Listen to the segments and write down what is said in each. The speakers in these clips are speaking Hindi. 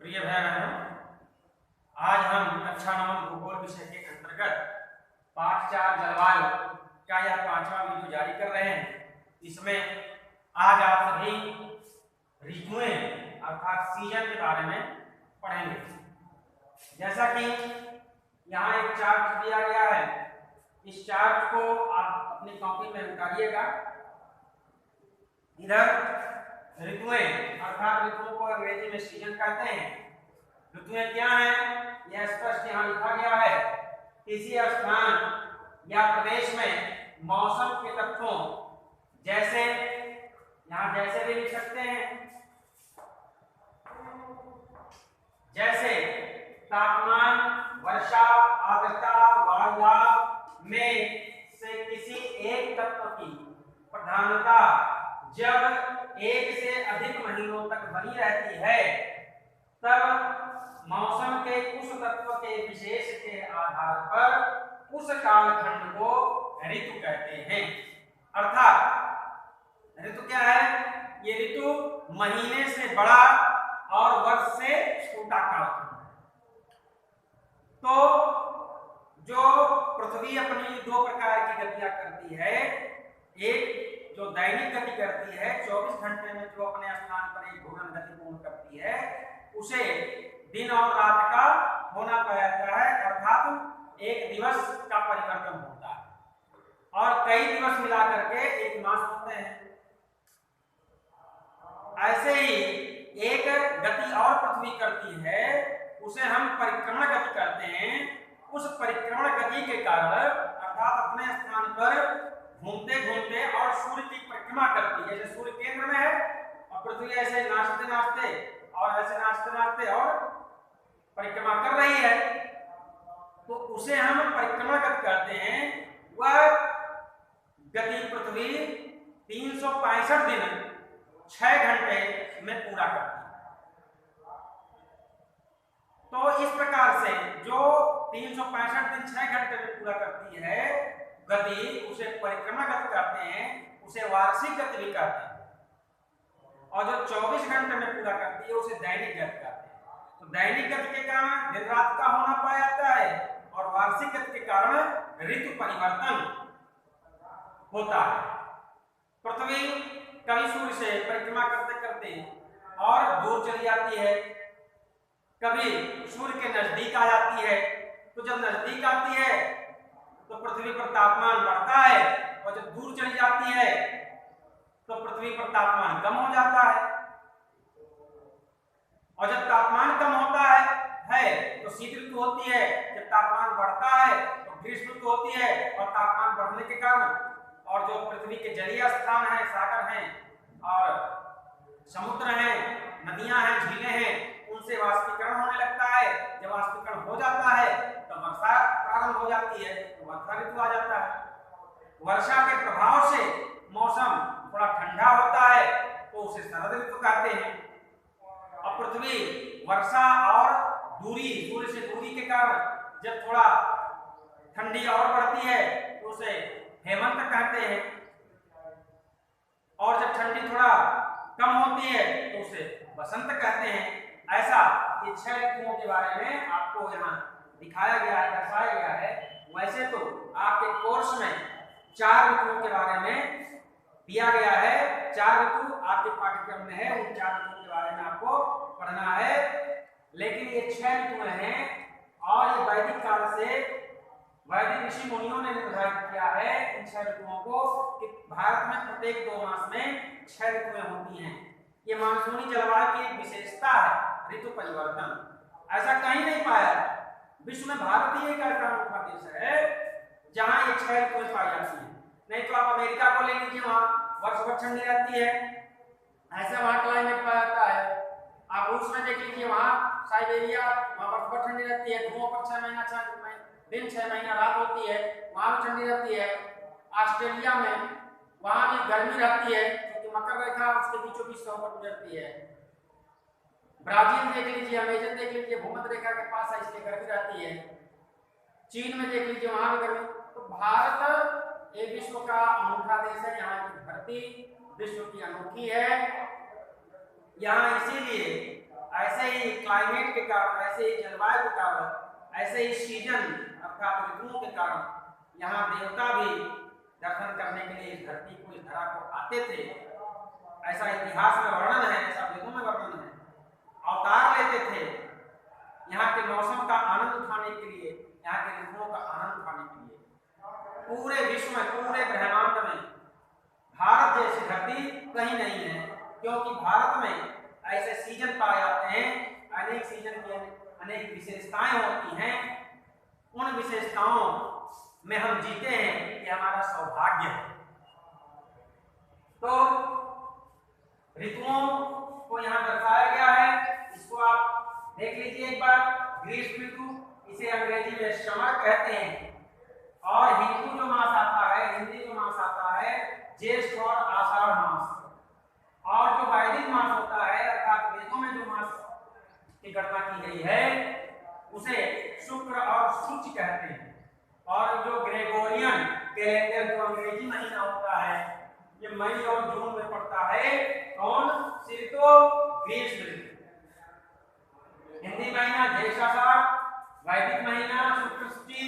प्रिय भाई बहनों, आज हम कक्षा 9 भूगोल विषय के अंतर्गत पाठ 4 जलवायु का यह 5वां वीडियो जारी कर रहे हैं। इसमें आज आप सभी ऋतुएं अर्थात सीजन के बारे में पढ़ेंगे। जैसा कि यहाँ एक चार्ट दिया गया है, इस चार्ट को आप अपनी कॉपी में उतारिएगा। इधर ऋतुएं अर्थात ऋतुओं को अंग्रेजी में सीजन कहते हैं। ऋतुएं क्या हैं यह स्पष्ट यहाँ लिखा गया है। किसी स्थान या प्रदेश में मौसम के तत्वों जैसे, यहाँ जैसे भी लिख सकते हैं, जैसे तापमान, वर्षा, आर्द्रता, वायुदाब में से किसी एक तत्व की प्रधानता जब एक से अधिक महीनों तक बनी रहती है, तब मौसम के उस तत्व के विशेष के आधार पर उस कालखंड को ऋतु कहते हैं। अर्थात ऋतु क्या है? ये ऋतु महीने से बड़ा और वर्ष से छोटा कालखंड है। तो जो पृथ्वी अपनी दो प्रकार की गतियां करती है, एक जो दैनिक गति करती है, 24 घंटे में जो अपने स्थान पर एक घूर्णन गति पूर्ण करती है, उसे दिन और रात का होना कहा जाता है। अर्थात एक दिवस का परिवर्तन होता है और कई दिवस मिला करके एक मास होते हैं। ऐसे ही एक गति और पृथ्वी करती है, उसे हम परिक्रमण गति करते हैं। उस परिक्रमण गति के कारण अर्थात अपने स्थान पर घूमते घूमते और सूर्य की परिक्रमा करती है। जैसे सूर्य केंद्र में है और पृथ्वी ऐसे नाचते नाचते और ऐसे नाचते नाचते और परिक्रमा कर रही है, तो उसे हम परिक्रमा गति करते हैं। वह गति पृथ्वी 365 दिन 6 घंटे में पूरा करती है। तो इस प्रकार से जो 365 दिन 6 घंटे में पूरा करती है गति, उसे परिक्रमा गति कहते हैं, उसे वार्षिक गति भी कहते हैं। और जो 24 घंटे में पूरा करती है उसे दैनिक गति कहते हैं। तो दैनिक गति के कारण दिन रात का होना पाया जाता है और वार्षिक गति के कारण ऋतु परिवर्तन होता है। पृथ्वी कभी सूर्य से परिक्रमा करते करते और दूर चली जाती है, कभी सूर्य के नजदीक आ जाती है। तो जब नजदीक आती है तो पृथ्वी पर तापमान बढ़ता है और जब दूर चली जाती है तो पृथ्वी पर तापमान कम हो जाता है। और जब तापमान कम होता है तो शीत ऋतु होती है। जब तापमान बढ़ता है तो ग्रीष्म ऋतु होती है। और तापमान बढ़ने के कारण और जो पृथ्वी के जलीय स्थान है, सागर हैं और समुद्र हैं, नदियां हैं, झीलें हैं, उनसे वाष्पीकरण होने लगता है। जब वाष्पीकरण हो जाता है तो वर्षा प्रारंभ हो जाती है, तो वर्षा ऋतु आ जाता है। वर्षा के प्रभाव से मौसम थोड़ा ठंडा होता है तो उसे शरद ऋतु कहते हैं। और पृथ्वी वर्षा और दूरी, सूर्य से दूरी के कारण जब थोड़ा ठंडी और बढ़ती है तो उसे हेमंत कहते हैं। और जब ठंडी थोड़ा कम होती है तो उसे बसंत कहते हैं। ऐसा ये 6 ऋतुओं के बारे में आपको यहाँ दिखाया गया है, दर्शाया गया है। वैसे तो आपके कोर्स में 4 ऋतुओं के बारे में दिया गया है। 4 ऋतु आपके पाठ्यक्रम में है, उन 4 ऋतुओं के बारे में आपको पढ़ना है। लेकिन ये 6 ऋतुएं हैं और ये वैदिक काल से वैदिक ऋषि मुनियों ने निर्धारित किया है इन 6 ऋतुओं को कि भारत में प्रत्येक 2 मास में 6 ऋतुएं होती हैं। ये मानसूनी जलवायु की विशेषता है, ऋतु परिवर्तन। ऐसा कहीं नहीं पाया। विश्व में भारत ही एक ऐसा अनोखा देश है जहां ये 6 ऋतुएं पाई जाती हैं। नहीं तो आप अमेरिका को ले लीजिए, वहां वर्ष भर ठंडी रहती है, ऐसा वहां क्लाइमेट पाया जाता है। आप रूस में देख लीजिए, वहां साइबेरिया, वहां वर्ष भर ठंडी रहती है, ध्रुवों पर 6 महीना दिन 6 महीना रात होती है, वहां भी ठंडी रहती है। ऑस्ट्रेलिया में वहां भी गर्मी रहती है क्योंकि मकर रेखा उसके बीचों बीच से होकर गुजरती है। ब्राजील देख लीजिए, अमेजन देख लीजिए, भूमध्य रेखा के पास है, इसलिए गर्मी रहती है। चीन में देख लीजिए, वहां भी गर्मी। तो भारत एक विश्व का अनोखा देश है। यहाँ की धरती विश्व की अनोखी है। यहाँ इसीलिए ऐसे ही ही क्लाइमेट के कारण, ऐसे ही जलवायु के कारण, ऐसे ही सीजन अर्थात ऋतुओं के कारण यहाँ देवता भी दर्शन करने के लिए इस धरती को, इस धरा को आते थे। ऐसा इतिहास में वर्णन है, ऐसा वेदों में वर्णन है। अवतार लेते थे यहाँ के मौसम का आनंद उठाने के लिए, यहाँ के ऋतुओं का आनंद उठाने के लिए। पूरे विश्व में, पूरे ब्रह्मांड में भारत जैसी धरती कहीं नहीं है, क्योंकि भारत में ऐसे सीजन पाए जाते हैं, अनेक सीजन की अनेक विशेषताएं होती हैं। उन विशेषताओं में हम जीते हैं, ये हमारा सौभाग्य है। तो ऋतुओं को यहाँ दर्शाया गया है, इसको आप देख लीजिए एक बार। ग्रीष्म ऋतु, इसे अंग्रेजी में समर कहते हैं। और हिंदू जो मास आता है, हिंदी जो मास आता है, ज्येष्ठ और आषाढ़ मास। और जो वैदिक मास होता है अर्थात वेदों में जो मास की गणना की गई है उसे शुक्र और सूर्य कहते हैं। और जो ग्रेगोरियन कैलेंडर जो अंग्रेजी महीना होता है, ये मई और जून में पड़ता है। कौन? ऋतु ग्रीष्म ऋतु। हिंदी महीना ज्येष्ठ आषाढ़, वैदिक महीना शुक्र सूर्य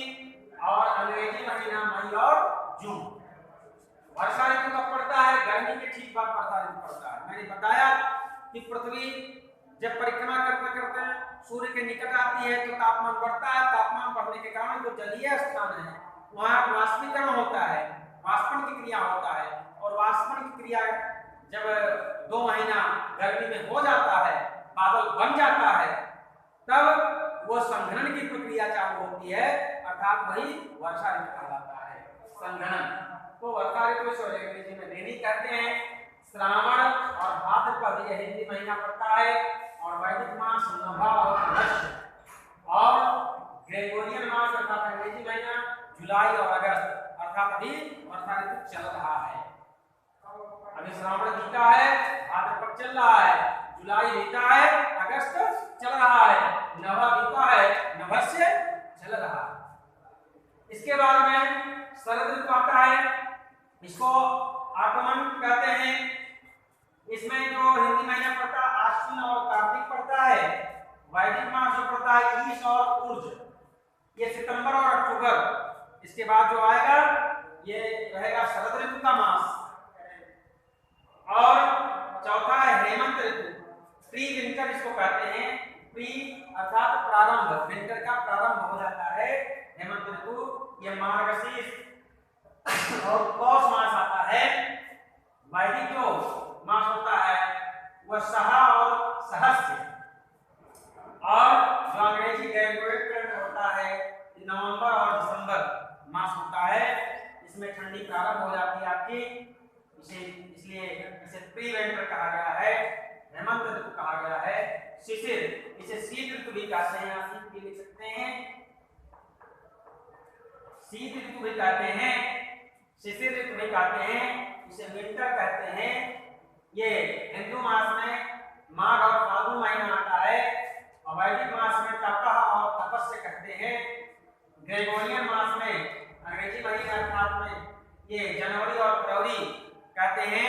और अंग्रेजी महीना मई और जून। वर्षा ऋतु कब पड़ता है? गर्मी के ठीक बाद वर्षा ऋतु पड़ता है। मैंने बताया कि पृथ्वी जब परिक्रमा करते करते सूर्य के निकट आती है तो तापमान बढ़ता है। तापमान बढ़ने के कारण जो जलीय स्थान है वहाँ वाष्पीकरण होता है, वाष्पन की क्रिया होता है। और वाष्पन की क्रिया जब 2 महीना गर्मी में हो जाता है, बादल बन जाता है, तब वो संघनन की प्रक्रिया चालू होती है, अर्थात वही वर्षा ऋतु कहलाता है, संघनन। तो वर्षा ऋतु को अंग्रेजी में रेनी कहते हैं। श्रावण और भाद्रपद ये हिंदी महीना पड़ता है। और वैदिक मास नभा और अगस्त। और ग्रेगोरियन मास अर्थात अंग्रेजी महीना जुलाई और अगस्त। अर्थात अभी वर्षा ऋतु चल रहा है। अभी श्रावण बीता है, भाद्रपद चल रहा है, जुलाई बीता है, अगस्त चल रहा है, नभा बीता है, नभस्य चल रहा है। इसके बाद में शरद ऋतु आता है, इसको आगमन कहते हैं। इसमें जो हिंदी महीना पड़ता है आश्विन और कार्तिक पड़ता है। वैदिक मास जो पड़ता है ईश और उर्ज, ये सितंबर और अक्टूबर। इसके बाद जो आएगा ये रहेगा शरद ऋतु का मास। और चौथा है हेमंत ऋतु, प्री विंटर इसको कहते हैं। प्री अर्थात प्रारंभ, विंटर का प्रारंभ हो जाता है हेमंत ऋतु। ये मार्गशीर्ष और पौष मास आता है। वैदिक जो मास होता है वह सहा और सहस्य। और जो अंग्रेजी ग्रेगोरियन होता है नवंबर और दिसंबर मास होता है। इसमें ठंडी प्रारंभ हो जाती है आपकी, इसलिए इसे प्री विंटर कहा गया है, हेमंत ऋतु कहा गया है। शिशिर, इसे शीत ऋतु भी कहते हैं, आप शीत भी लिख सकते हैं, शीत ऋतु भी कहते हैं, शिशिर ऋतु भी कहते हैं, इसे विंटर कहते हैं। ये हिंदू मास में माघ और फाल्गुन महीना आता है। और वैदिक मास में तपह और तपस्य कहते हैं। ग्रेगोरियन मास में अंग्रेजी महीना अर्थात में ये जनवरी और फरवरी कहते हैं।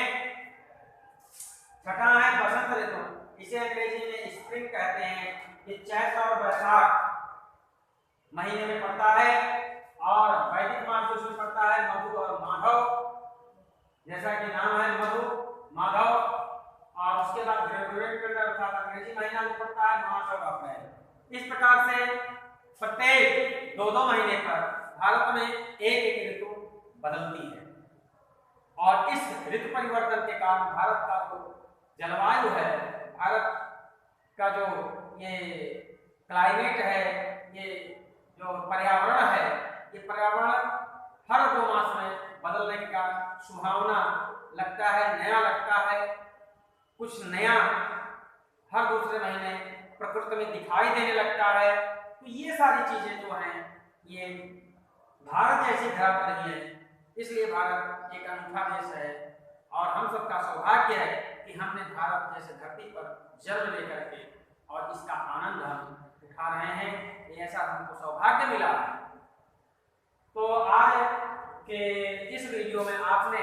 छठा है बसंत ऋतु, इसे अंग्रेजी में स्प्रिंग कहते हैं। ये चैत और बैसाख महीने में पड़ता है। और वैदिक मास जो इसमें पड़ता है मधु और माधव, जैसा कि नाम है मधु माधव। और उसके बाद ग्रेगोरियन कैलेंडर अर्थात अंग्रेजी महीना में पड़ता है मार्च और अप्रैल। इस प्रकार से प्रत्येक 2-2 महीने पर भारत में एक ऋतु बदलती है। और इस ऋतु परिवर्तन के कारण भारत का जो जलवायु है, भारत का जो ये क्लाइमेट है, ये जो पर्यावरण है, ये पर्यावरण हर 2 मास में बदलने के कारण सुहावना लगता है, नया लगता है। कुछ नया हर दूसरे महीने प्रकृति में दिखाई देने लगता है। तो ये सारी चीजें जो हैं ये भारत जैसी धरा पर ही है, इसलिए भारत एक अनूठा देश है। और हम सबका सौभाग्य है कि हमने भारत जैसे धरती पर जन्म लेकर के और इसका आनंद हम उठा रहे हैं। ये ऐसा हमको सौभाग्य मिला है। तो आज के इस वीडियो में आपने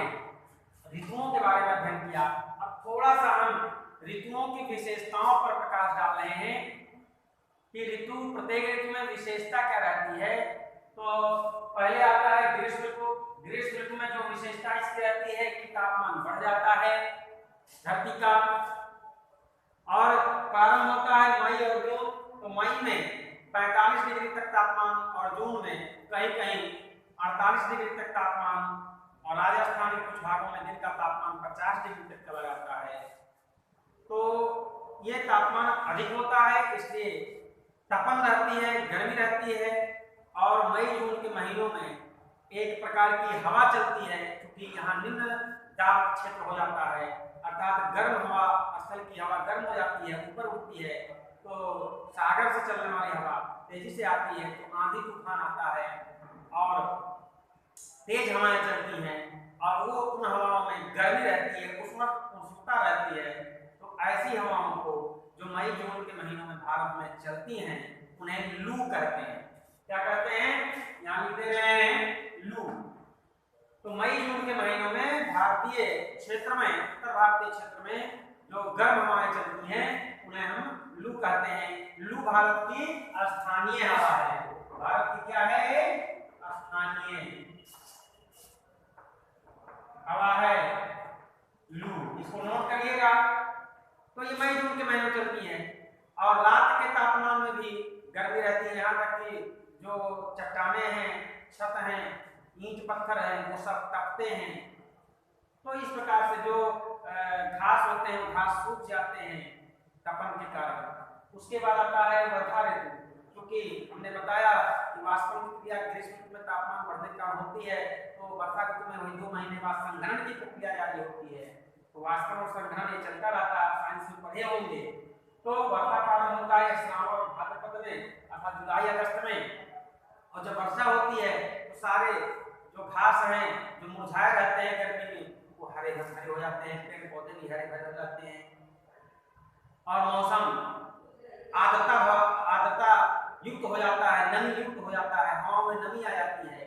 ऋतुओं के बारे में अध्ययन किया। अब थोड़ा सा हम ऋतुओं की विशेषताओं पर प्रकाश डाल रहे हैं कि ऋतु, प्रत्येक ऋतु में विशेषता क्या रहती है। तो पहले आता है ग्रीष्म ऋतु। ग्रीष्म ऋतु में जो विशेषता इसकी रहती है कि तापमान बढ़ जाता है धरती का, और प्रारंभ होता है मई और जून। तो मई में 45 डिग्री तक तापमान और जून में कहीं कहीं 48 डिग्री तक तापमान, और राजस्थान के कुछ भागों में दिन का तापमान 50 डिग्री तक चला जाता है। तो ये तापमान अधिक होता है, इसलिए तपन रहती है, गर्मी रहती है। और मई जून के महीनों में एक प्रकार की हवा चलती है, क्योंकि यहाँ निम्न दाब क्षेत्र हो जाता है, अर्थात गर्म हवा, स्थल की हवा गर्म हो जाती है, ऊपर उठती है। तो सागर से चलने वाली हवा तेजी से आती है, तो आंधी तूफान आता है और तेज हवाएं चलती हैं, और वो उन हवाओं में गर्मी रहती है, उष्णता रहती है। तो ऐसी हवाओं को जो मई जून के महीनों में भारत में चलती हैं उन्हें लू कहते हैं। क्या कहते हैं? यहाँ लिख दे रहे हैं लू। तो मई जून के महीनों में भारतीय क्षेत्र में, उत्तर भारतीय क्षेत्र में जो गर्म हवाएं चलती हैं उन्हें हम लू कहते हैं। लू भारत की स्थानीय हवा है। भारत की क्या है? स्थानीय हवा है लू, इसको नोट करिएगा। तो ये मई जून के महीनों चलती है, और रात के तापमान में भी गर्मी रहती है। यहाँ तक कि जो चट्टाने हैं, छत हैं, ईंट पत्थर हैं, वो सब तपते हैं। तो इस प्रकार से जो घास होते हैं, घास सूख जाते हैं तपन के कारण। उसके बाद आता है वर्षा ऋतु। क्योंकि हमने बताया कि वाष्पन की क्रिया ग्रीष्म ऋतु में तापमान बढ़ने के कारण होती है, तो वर्षा ऋतु में वही 2 महीने बाद संघनन की प्रक्रिया जारी होती है। तो वाष्पन और संघनन ये चलता रहता है, साइंस में पढ़े होंगे। तो वर्षा प्रारंभ होता है श्रावण और भाद्रपद में, अर्थात जुलाई अगस्त में। और जब वर्षा होती है तो सारे जो घास हैं जो मुरझाए रहते हैं गर्मी में, वो हरे भरे हो जाते हैं, पेड़ पौधे भी हरे भरे हो जाते हैं, और मौसम आर्द्रता युक्त हो जाता है, नमी युक्त हो जाता है, हवा में नमी आ जाती है।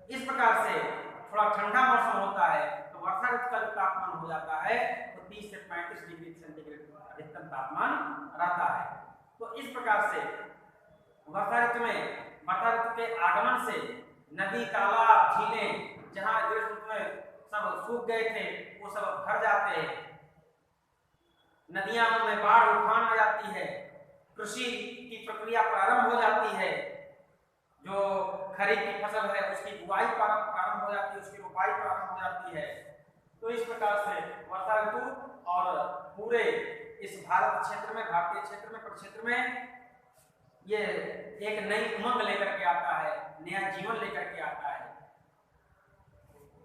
इस प्रकार से थोड़ा ठंडा मौसम होता है। तो वर्षा ऋतु का जो तापमान हो जाता है तो 30 से 35 डिग्री सेंटीग्रेड अधिकतम तापमान रहता है। तो इस प्रकार से वर्षा ऋतु के आगमन से नदी, तालाब, झीलें जहाँ ग्रीष्म ऋतु में सब सूख गए थे वो सब भर जाते हैं, नदियों में बाढ़ उफान आ जाती है, कृषि की प्रक्रिया प्रारंभ हो जाती है, जो खरीफ की फसल है उसकी बुआई प्रारंभ हो जाती है, उसकी रोपाई प्रारंभ हो जाती है। तो इस प्रकार से वर्षा ऋतु और पूरे इस भारत क्षेत्र में, भारतीय क्षेत्र में, प्रक्षेत्र में ये एक नई उमंग लेकर के आता है, नया जीवन लेकर के आता है,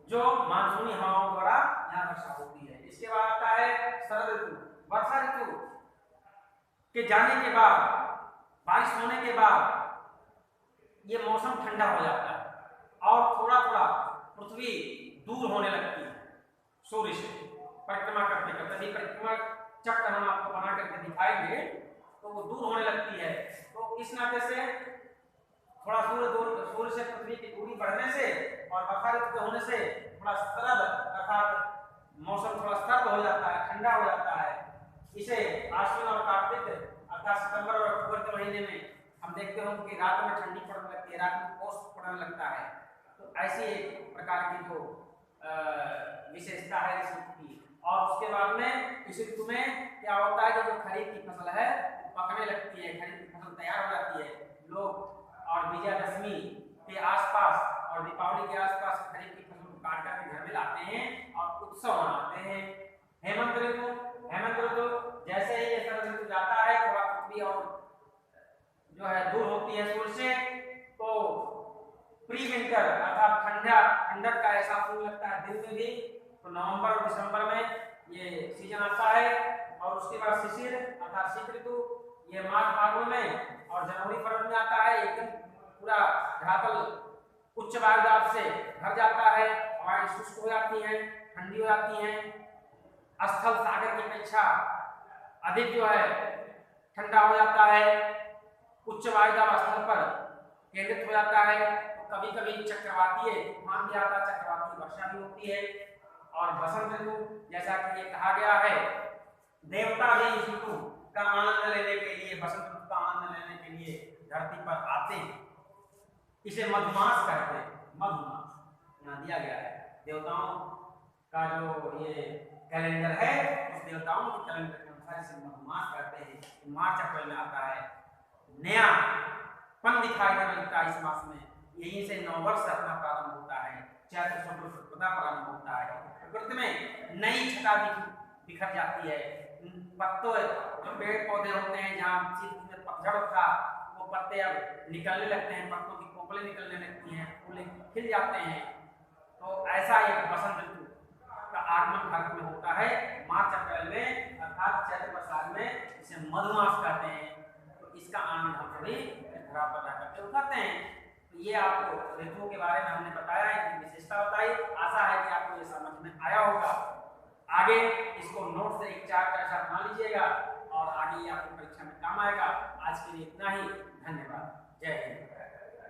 जो मानसूनी हवाओं द्वारा यहाँ वर्षा होती है। इसके बाद आता है शरद ऋतु। वर्षा ऋतु के जाने के बाद, बारिश होने के बाद ये मौसम ठंडा हो जाता है और थोड़ा थोड़ा पृथ्वी दूर होने लगती है सूर्य से परिक्रमा करते करते। परिक्रमा चक्र हम आपको बना करके दिखाएंगे तो वो दूर होने लगती है। तो इस नाते से थोड़ा सूर्य से पृथ्वी की दूरी बढ़ने से और वर्षा ऋतु के होने से थोड़ा सरद अर्थात मौसम थोड़ा सर्द हो जाता है, ठंडा हो जाता है। इसे आश्विन और कार्तिक अर्थात सितंबर और अक्टूबर के महीने में हम देखते हो कि रात में ठंडी पड़ने लगती है, रात में ओस पड़ने लगता है। तो ऐसी एक प्रकार की जो विशेषता है इस ऋतु की। और उसके बाद में इस ऋतु में क्या होता है कि जो खरीफ की फसल है पकने लगती है, खरीफ की फसल तैयार हो जाती है। लोग और विजयादशमी के आसपास और दीपावली के आसपास खरीफ की फसल को काट करके घर में लाते हैं और उत्सव मनाते हैं। हेमंत ऋतु जैसे ही ये शरद ऋतु जाता है थोड़ा पृथ्वी और जो है दूर होती है सूर्य से, तो प्री विंटर अर्थात ठंडक का एहसास होने लगता है दिन में भी। तो नवंबर और दिसंबर में ये सीजन आता है। और उसके बाद शिशिर अर्थात शीत ऋतु ये मार्च फागुन में और जनवरी फरवरी में आता है। एकदम पूरा धरातल उच्च वायु दाब से भर जाता है, हवाएं शुष्क हो जाती हैं, ठंडी हो जाती हैं, स्थल सागर की अपेक्षा अधिक जो है ठंडा हो जाता है, उच्च वायु दाब स्थल पर केंद्रित हो जाता है। कभी कभी चक्रवातीय तूफान भी आता है, चक्रवातीय वर्षा भी होती है। और बसंत ऋतु जैसा कि ये कहा गया है, देवता भी इस ऋतु का आनंद लेने के लिए, बसंत ऋतु का आनंद लेने के लिए धरती पर आते हैं। इसे मधुमास कहते हैं, मधुमास यहाँ दिया गया है। देवताओं का जो ये कैलेंडर है, उस देवताओं के कैलेंडर के अनुसार इसे मधुमास कहते हैं। मार्च अप्रैल में आता है, नया पन दिखाई देने लगता है इस मास में। यहीं से नववर्ष अपना प्रारंभ होता है, चैत्र शुक्ल प्रतिपदा प्रारंभ होता है। प्रकृति में नई छटा बिखर जाती है। पत्तों, जो पेड़ पौधे होते हैं, जहाँ शीत में पतझड़ था, वो पत्ते अब निकलने लगते हैं, पत्तों की कोपलें निकलने लगती हैं, फूल खिल जाते हैं। तो ऐसा एक बसंत ऋतु का आगमन भारत में होता है मार्च अप्रैल में, अर्थात चैत्र वैशाख में। इसे मधुमास कहते हैं। तो इसका आनंद हम सभी धरा पर रह करके उठाते हैं। तो ये आपको ऋतुओं के बारे में हमने बताया, इनकी विशेषता बताई। आशा है कि आपको ये समझ में आया होगा। आगे इसको नोट से एक चार्ट ऐसा बना लीजिएगा और आगे आपकी परीक्षा में काम आएगा। आज के लिए इतना ही। धन्यवाद। जय हिंद।